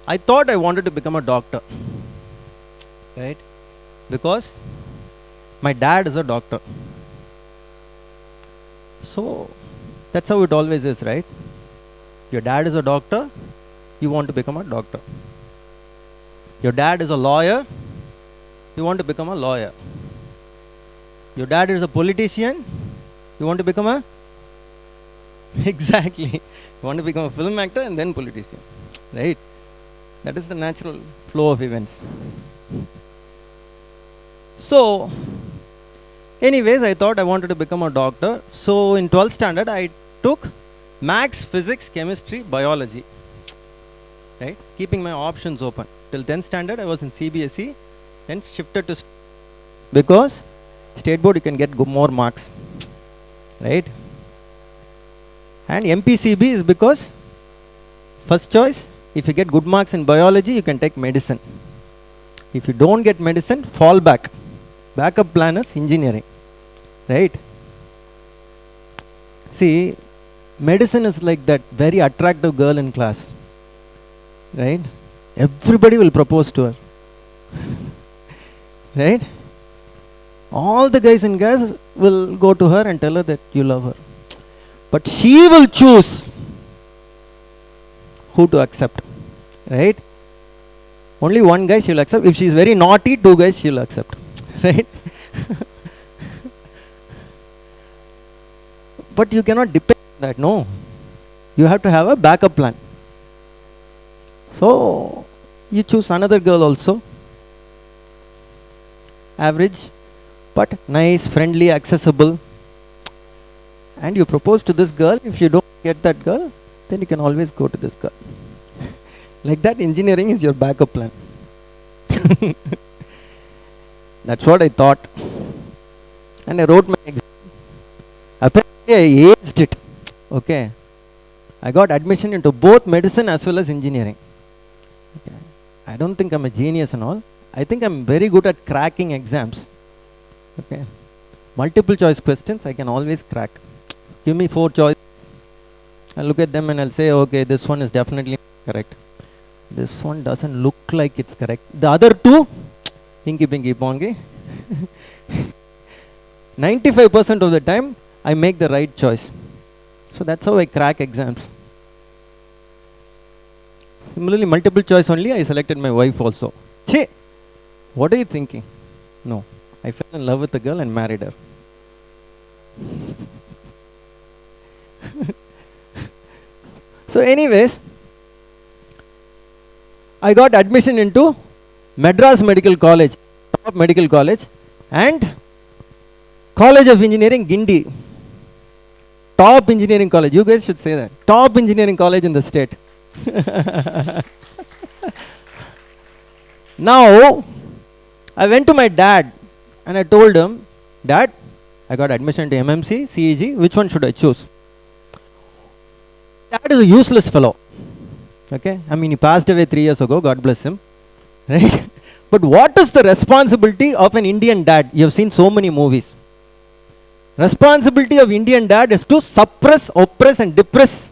I thought I wanted to become a doctor, right? Because my dad is a doctor. So that's how it always is, right? Your dad is a doctor, you want to become a doctor. Your dad is a lawyer, you want to become a lawyer. Your dad is a politician, you want to become a exactly. You want to become a film actor and then politician, right? That is the natural flow of events. So anyways, I thought I wanted to become a doctor. So in 12th standard, I took maths, physics, chemistry, biology, right? Keeping my options open. Till 10th standard, I was in CBSE, then shifted to because state board you can get more marks, right? And MPCB is because first choice, if you get good marks in biology, you can take medicine. If you don't get medicine, fall back. Backup plan is engineering, right? See, medicine is like that very attractive girl in class, right? Everybody will propose to her, right? All the guys and girls will go to her and tell her that you love her. But she will choose who to accept, right? Only one guy she will accept. If she is very naughty, two guys she will accept, right? But you cannot depend on that, no. You have to have a backup plan. So you choose another girl also, average, but nice, friendly, accessible, and you propose to this girl. If you don't get that girl, then you can always go to this girl. Like that, engineering is your backup plan. That's what I thought. And I wrote my exam. Apparently I aced it. Okay. I got admission into both medicine as well as engineering. Okay. I don't think I'm a genius and all. I think I'm very good at cracking exams. Okay. Multiple choice questions I can always crack. Give me 4 choices. I'll look at them and I'll say, okay, this one is definitely correct. This one doesn't look like it's correct. The other 2, hinky pinky pongy. 95% of the time, I make the right choice. So that's how I crack exams. Similarly, multiple choice only, I selected my wife also. Che, what are you thinking? No, I fell in love with the girl and married her. So anyways, I got admission into Madras Medical College, top medical college, and College of Engineering, Gindi. Top engineering college. You guys should say that. Top engineering college in the state. Now, I went to my dad and I told him, Dad, I got admission to MMC, CEG. Which one should I choose? Dad is a useless fellow. Okay, I mean, he passed away 3 years ago, God bless him, right? But what is the responsibility of an Indian dad? You have seen so many movies. Responsibility of Indian dad is to suppress, oppress and depress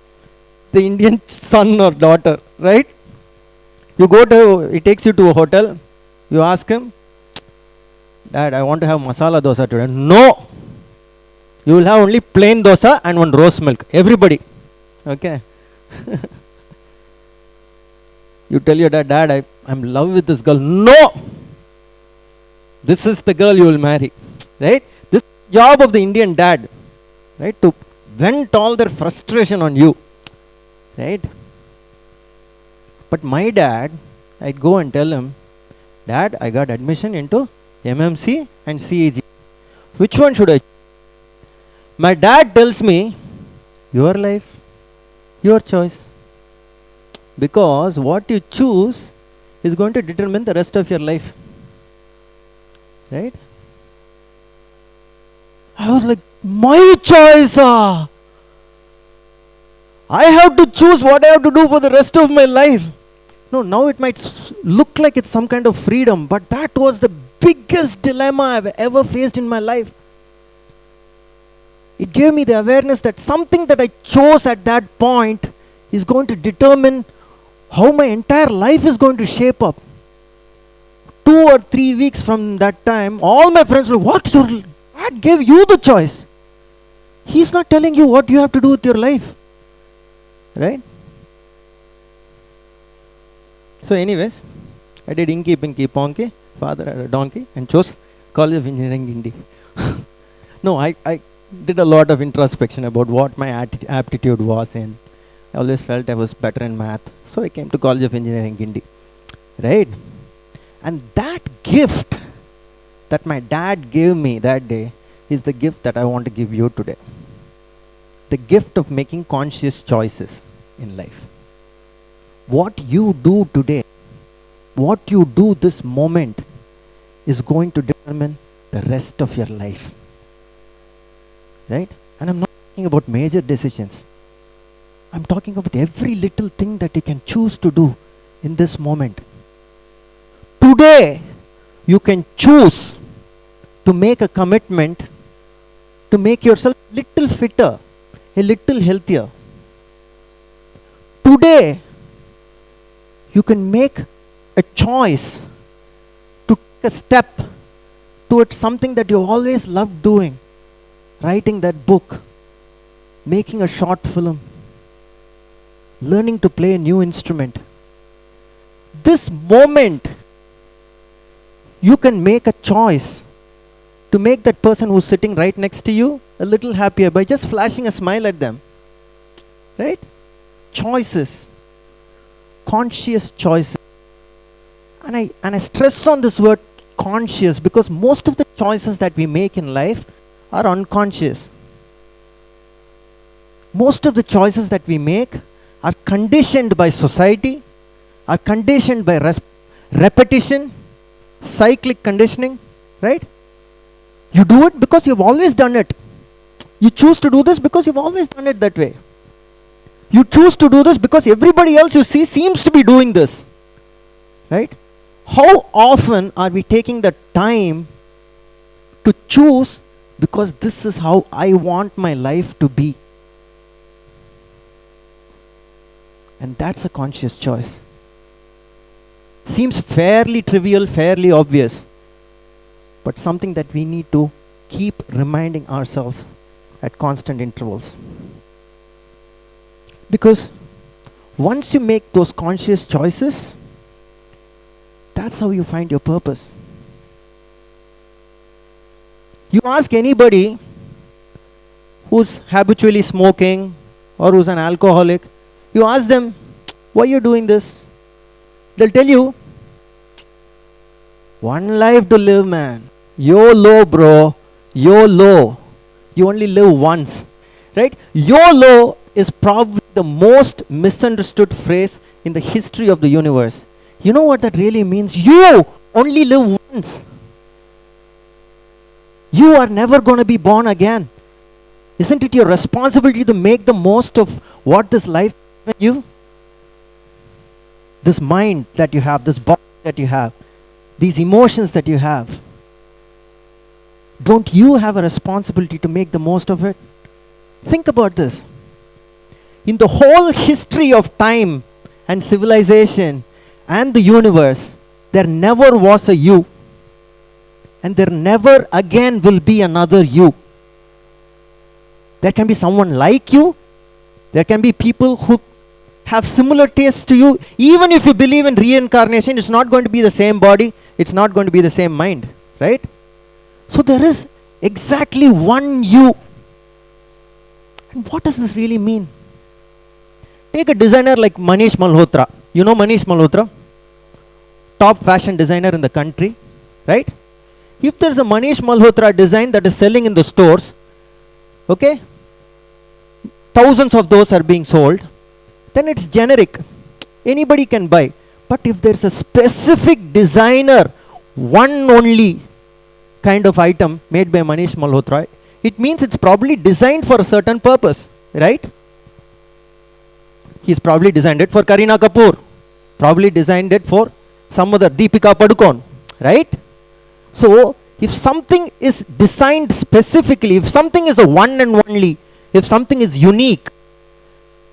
the Indian son or daughter, right? You go to, he takes you to a hotel, you ask him, Dad, I want to have masala dosa today. No! You will have only plain dosa and one rose milk. Everybody. Okay. You tell your dad, Dad, I'm in love with this girl. No! This is the girl you will marry. Right? This is the job of the Indian dad. Right? To vent all their frustration on you. Right? But my dad, I'd go and tell him, Dad, I got admission into MMC and CEG. Which one should I choose? My dad tells me, your life, your choice. Because what you choose is going to determine the rest of your life. Right? I was like, my choice! I have to choose what I have to do for the rest of my life. No, now it might look like it's some kind of freedom, but that was the biggest dilemma I've ever faced in my life. It gave me the awareness that something that I chose at that point is going to determine how my entire life is going to shape up. 2 or 3 weeks from that time, all my friends will, what? Your dad gave you the choice. He's not telling you what you have to do with your life. Right? So anyways, I did inky, pinky, ponky. Father had a donkey and chose College of Engineering, Indy. No, I did a lot of introspection about what my aptitude was in. I always felt I was better in math. So I came to College of Engineering, Indy. Right? And that gift that my dad gave me that day is the gift that I want to give you today. The gift of making conscious choices in life. What you do today, what you do this moment is going to determine the rest of your life. Right? And I'm not talking about major decisions. I'm talking about every little thing that you can choose to do in this moment. Today, you can choose to make a commitment to make yourself a little fitter, a little healthier. Today, you can make a choice to take a step towards something that you always loved doing. Writing that book, making a short film, learning to play a new instrument. This moment, you can make a choice to make that person who's sitting right next to you a little happier by just flashing a smile at them. Right? Choices. Conscious choices. And I stress on this word conscious because most of the choices that we make in life are unconscious. Most of the choices that we make are conditioned by society, are conditioned by repetition, cyclic conditioning, right? You do it because you've always done it. You choose to do this because you've always done it that way. You choose to do this because everybody else you see seems to be doing this, right? How often are we taking the time to choose because this is how I want my life to be? And that's a conscious choice. Seems fairly trivial, fairly obvious, but something that we need to keep reminding ourselves at constant intervals. Because once you make those conscious choices, that's how you find your purpose. You ask anybody who's habitually smoking or who's an alcoholic, you ask them, why are you doing this? They'll tell you, one life to live, man. YOLO, bro. YOLO. You only live once. Right? YOLO is probably the most misunderstood phrase in the history of the universe. You know what that really means? You only live once. You are never going to be born again. Isn't it your responsibility to make the most of what this life gives you? This mind that you have, this body that you have, these emotions that you have. Don't you have a responsibility to make the most of it? Think about this. In the whole history of time and civilization and the universe, there never was a you. And there never again will be another you. There can be someone like you. There can be people who have similar tastes to you. Even if you believe in reincarnation, it's not going to be the same body. It's not going to be the same mind. Right? So there is exactly one you. And what does this really mean? Take a designer like Manish Malhotra. You know Manish Malhotra? Top fashion designer in the country. Right? If there's a Manish Malhotra design that is selling in the stores, okay, thousands of those are being sold, then it's generic. Anybody can buy. But if there's a specific designer, one only kind of item made by Manish Malhotra, it means it's probably designed for a certain purpose, right? He's probably designed it for Kareena Kapoor, probably designed it for some other Deepika Padukone, right? So, if something is designed specifically, if something is a one and only, if something is unique,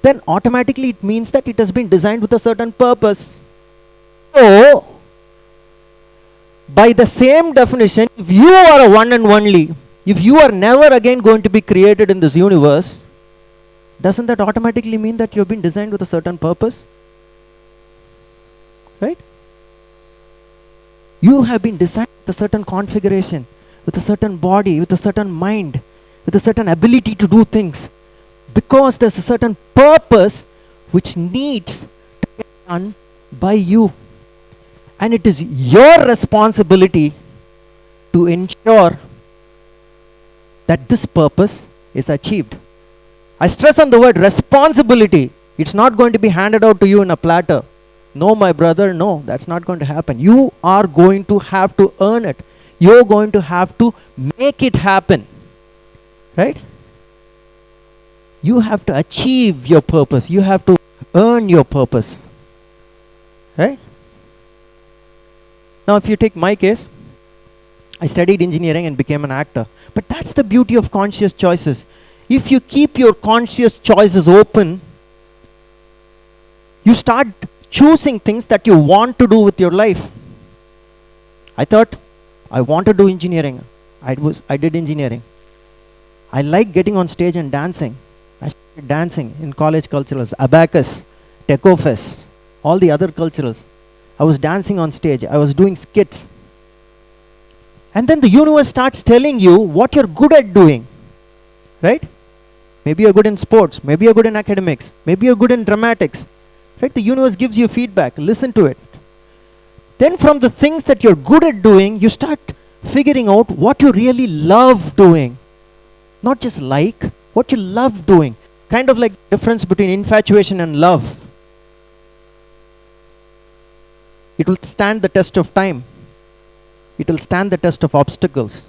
then automatically it means that it has been designed with a certain purpose. So, by the same definition, if you are a one and only, if you are never again going to be created in this universe, doesn't that automatically mean that you have been designed with a certain purpose? Right? You have been designed with a certain configuration, with a certain body, with a certain mind, with a certain ability to do things. Because there's a certain purpose which needs to get done by you. And it is your responsibility to ensure that this purpose is achieved. I stress on the word responsibility. It's not going to be handed out to you in a platter. No, my brother, no, that's not going to happen. You are going to have to earn it. You're going to have to make it happen. Right? You have to achieve your purpose. You have to earn your purpose. Right? Now, if you take my case, I studied engineering and became an actor. But that's the beauty of conscious choices. If you keep your conscious choices open, you start choosing things that you want to do with your life. I thought I want to do engineering. I did engineering. I like getting on stage and dancing. I started dancing in college culturals, abacus, techofest, all the other culturals. I was dancing on stage. I was doing skits. And then the universe starts telling you what you're good at doing. Right? Maybe you're good in sports. Maybe you're good in academics. Maybe you're good in dramatics. Right? The universe gives you feedback. Listen to it. Then from the things that you're good at doing, you start figuring out what you really love doing. Not just like, what you love doing. Kind of like the difference between infatuation and love. It will stand the test of time. It will stand the test of obstacles.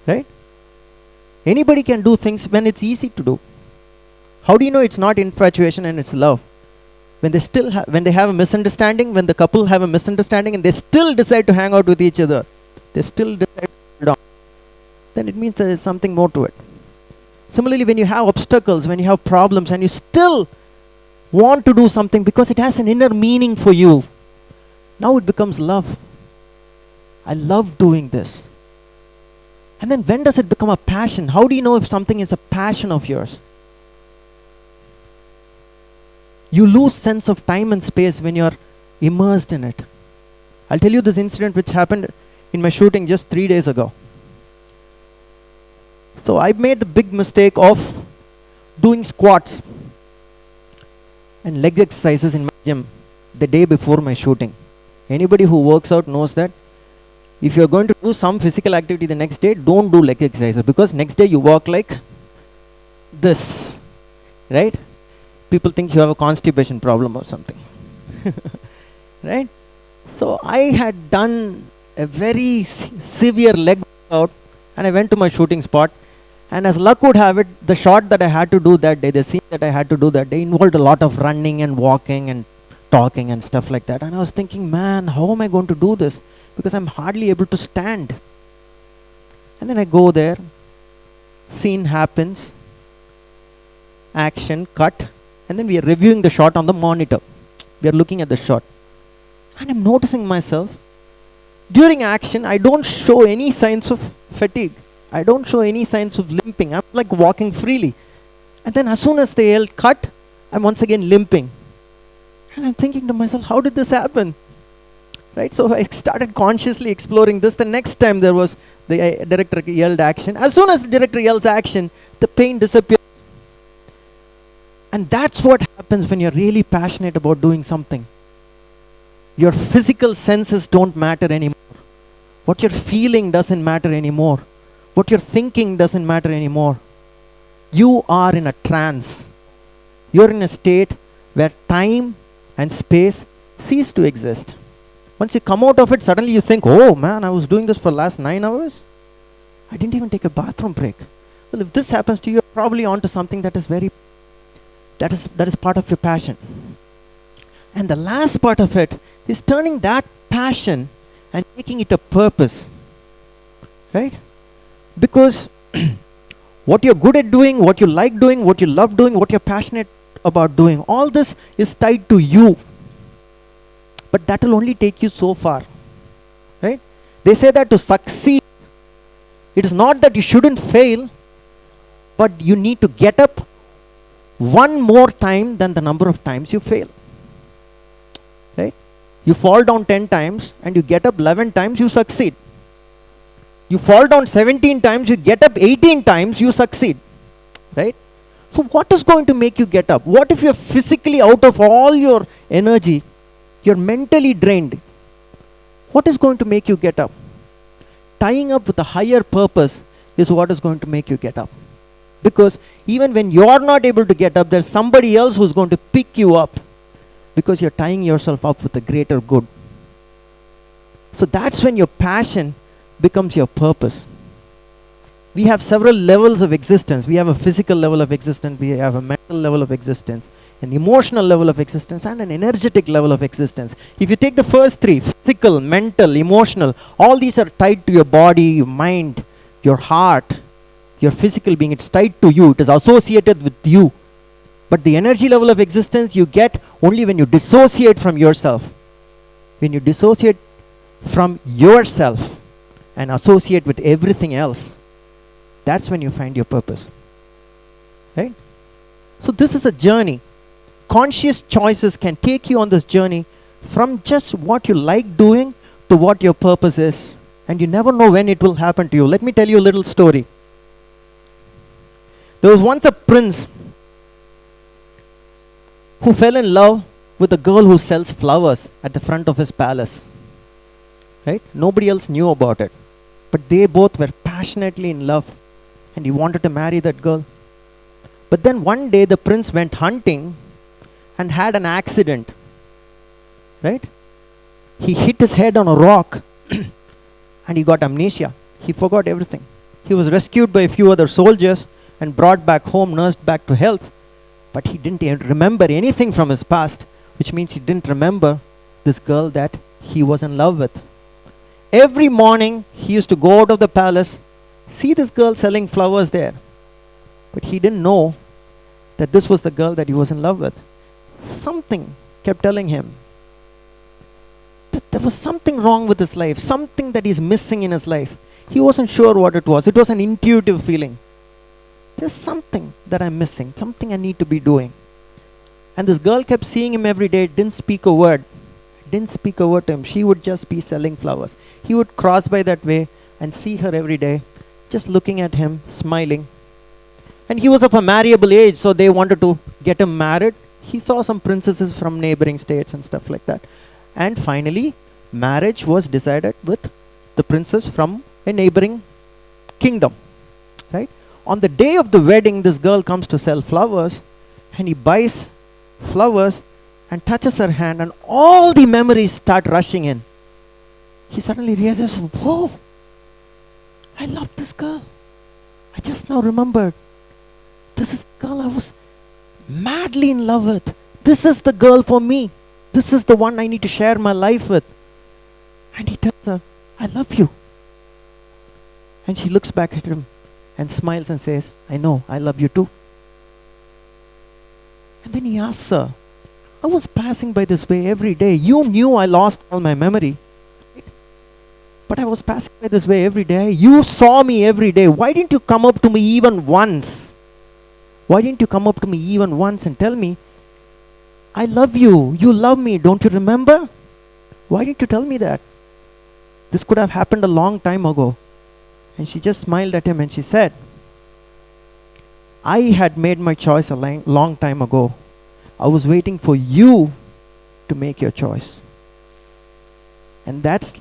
Right? Anybody can do things when it's easy to do. How do you know it's not infatuation and it's love? When they have a misunderstanding, when the couple have a misunderstanding and they still decide to hang out with each other, they still decide to hold on, then it means there is something more to it. Similarly, when you have obstacles, when you have problems and you still want to do something because it has an inner meaning for you, now it becomes love. I love doing this. And then when does it become a passion? How do you know if something is a passion of yours? You lose sense of time and space when you're immersed in it. I'll tell you this incident which happened in my shooting just 3 days ago. So I made the big mistake of doing squats and leg exercises in my gym the day before my shooting. Anybody who works out knows that if you're going to do some physical activity the next day, don't do leg exercises, because next day you walk like this, right? People think you have a constipation problem or something, right? So I had done a very severe leg workout and I went to my shooting spot, and as luck would have it, the shot that I had to do that day, the scene that I had to do that day involved a lot of running and walking and talking and stuff like that. And I was thinking, man, how am I going to do this? Because I'm hardly able to stand. And then I go there, scene happens, action, cut, and then we are reviewing the shot on the monitor. We are looking at the shot. And I'm noticing myself, during action, I don't show any signs of fatigue. I don't show any signs of limping. I'm like walking freely. And then as soon as they yell cut, I'm once again limping. And I'm thinking to myself, how did this happen? Right? So I started consciously exploring this. The next time there was, the director yelled action. As soon as the director yells action, the pain disappears. And that's what happens when you're really passionate about doing something. Your physical senses don't matter anymore. What you're feeling doesn't matter anymore. What you're thinking doesn't matter anymore. You are in a trance. You're in a state where time and space cease to exist. Once you come out of it, suddenly you think, oh man, I was doing this for the last 9 hours. I didn't even take a bathroom break. Well, if this happens to you, you're probably onto something that is that is part of your passion. And the last part of it is turning that passion and making it a purpose. Right? Because what you're good at doing, what you like doing, what you love doing, what you're passionate about doing. All this is tied to you. But that will only take you so far. Right? They say that to succeed, it is not that you shouldn't fail, but you need to get up one more time than the number of times you fail. Right? You fall down 10 times and you get up 11 times, you succeed. You fall down 17 times, you get up 18 times, you succeed. Right? So what is going to make you get up? What if you're physically out of all your energy, you're mentally drained? What is going to make you get up? Tying up with a higher purpose is what is going to make you get up. Because even when you're not able to get up, there's somebody else who's going to pick you up, because you're tying yourself up with a greater good. So that's when your passion becomes your purpose. We have several levels of existence. We have a physical level of existence, we have a mental level of existence, an emotional level of existence, and an energetic level of existence. If you take the first three, physical, mental, emotional, all these are tied to your body, your mind, your heart, your physical being. It's tied to you. It is associated with you. But the energy level of existence you get only when you dissociate from yourself. When you dissociate from yourself and associate with everything else, that's when you find your purpose. Right? So this is a journey. Conscious choices can take you on this journey from just what you like doing to what your purpose is. And you never know when it will happen to you. Let me tell you a little story. There was once a prince who fell in love with a girl who sells flowers at the front of his palace. Right? Nobody else knew about it. But they both were passionately in love. And he wanted to marry that girl. But then one day the prince went hunting and had an accident. Right? He hit his head on a rock and he got amnesia. He forgot everything. He was rescued by a few other soldiers and brought back home, nursed back to health. But he didn't even remember anything from his past, which means he didn't remember this girl that he was in love with. Every morning he used to go out of the palace, see this girl selling flowers there. But he didn't know that this was the girl that he was in love with. Something kept telling him that there was something wrong with his life, something that he's missing in his life. He wasn't sure what it was. It was an intuitive feeling. There's something that I'm missing, something I need to be doing. And this girl kept seeing him every day, didn't speak a word. Didn't speak a word to him. She would just be selling flowers. He would cross by that way and see her every day, just looking at him, smiling. And he was of a marriable age, so they wanted to get him married. He saw some princesses from neighboring states and stuff like that. And finally, marriage was decided with the princess from a neighboring kingdom. Right? On the day of the wedding, this girl comes to sell flowers, and he buys flowers and touches her hand, and all the memories start rushing in. He suddenly realizes, whoa, I love this girl. I just now remembered. This is the girl I was madly in love with. This is the girl for me. This is the one I need to share my life with. And he tells her, I love you. And she looks back at him and smiles and says, I know, I love you too. And then he asks her, I was passing by this way every day. You knew I lost all my memory. Right? But I was passing by this way every day. You saw me every day. Why didn't you come up to me even once? Why didn't you come up to me even once and tell me, I love you. You love me. Don't you remember? Why didn't you tell me that? This could have happened a long time ago. And she just smiled at him and she said, I had made my choice a long time ago. I was waiting for you to make your choice. And that's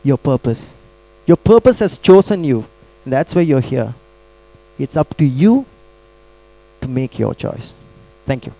your purpose. Your purpose has chosen you. And that's why you're here. It's up to you to make your choice. Thank you.